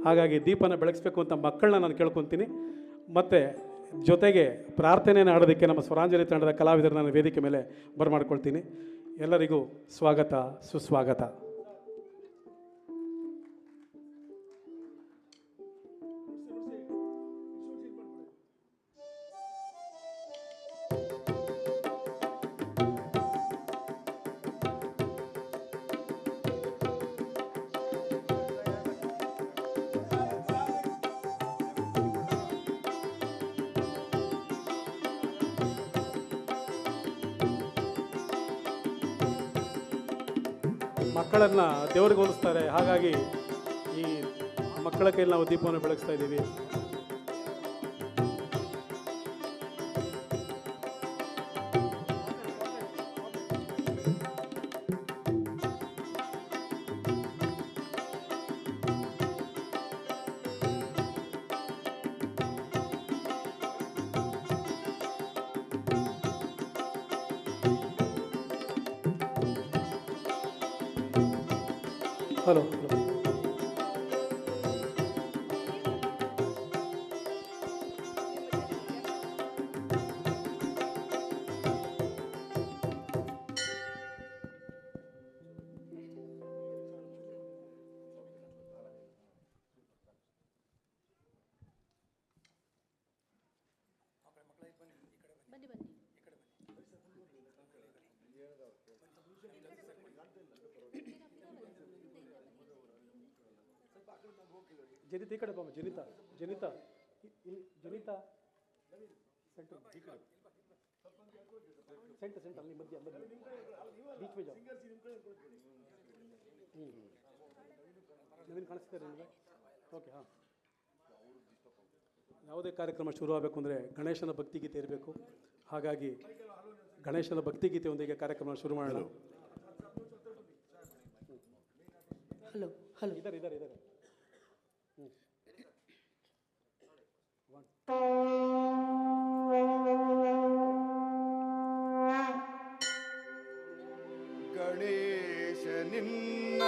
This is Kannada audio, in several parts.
ಹಾಗಾಗಿ ದೀಪನ ಬೆಳಗಿಸ್ಬೇಕು ಅಂತ ಮಕ್ಕಳನ್ನ ನಾನು ಕೇಳ್ಕೊತೀನಿ. ಮತ್ತು ಜೊತೆಗೆ ಪ್ರಾರ್ಥನೆಯನ್ನು ಆಡೋದಕ್ಕೆ ನಮ್ಮ ಸ್ವರಾಂಜಲಿ ತಂಡದ ಕಲಾವಿದರು ನಾನು ವೇದಿಕೆ ಮೇಲೆ ಬರಮಾಡ್ಕೊಳ್ತೀನಿ. ಎಲ್ಲರಿಗೂ ಸ್ವಾಗತ, ಸುಸ್ವಾಗತ. ಮಕ್ಕಳನ್ನು ದೇವರಿಗೆ ಹೋಲಿಸ್ತಾರೆ. ಹಾಗಾಗಿ ಈ ಮಕ್ಕಳ ಕೈಯಲ್ಲಿ ನಾವು ದೀಪವನ್ನು ಬೆಳಗಿಸ್ತಾ ಇದ್ದೀವಿ. ಹಲೋ ಜನಿತಾ ಈ ಕಡೆ ಬಾಮ. Janita Janita Janita centre centre centre ಅಲ್ಲಿ ಮಧ್ಯ ಬೀಚ್ ಮೇ ಜಾओ. ನವೀನ್ ಕಾಣಿಸ್ತಾರೆ ನಿಮಗೆ? ಓಕೆ. ಹಾಂ, ಯಾವುದೇ ಕಾರ್ಯಕ್ರಮ ಶುರು ಆಗಬೇಕು ಅಂದರೆ ಗಣೇಶನ ಭಕ್ತಿಗೀತೆ ಇರಬೇಕು. ಹಾಗಾಗಿ ಗಣೇಶನ ಭಕ್ತಿಗೀತೆಯೊಂದಿಗೆ ಕಾರ್ಯಕ್ರಮ ಶುರು ಮಾಡೋಣ. ಹಲೋ ಹಲೋ ಇದ್ದಾರೆ ಇದ್ದಾರೆ ಇದ್ದಾರೆ. ಗಣೇಶ ನಿನ್ನ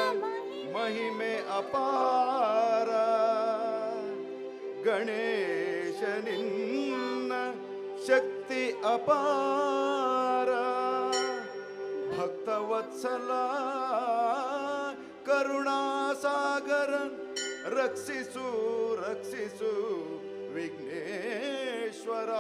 ಮಹಿಮೆ ಅಪಾರ, ಗಣೇಶ ನಿನ್ನ ಶಕ್ತಿ ಅಪಾರ, ಭಕ್ತವತ್ಸಲ ಕರುಣಾಸಾಗರ ರಕ್ಷಿಸು ರಕ್ಷಿಸು ವಿಘ್ನೇಶ್ವರ.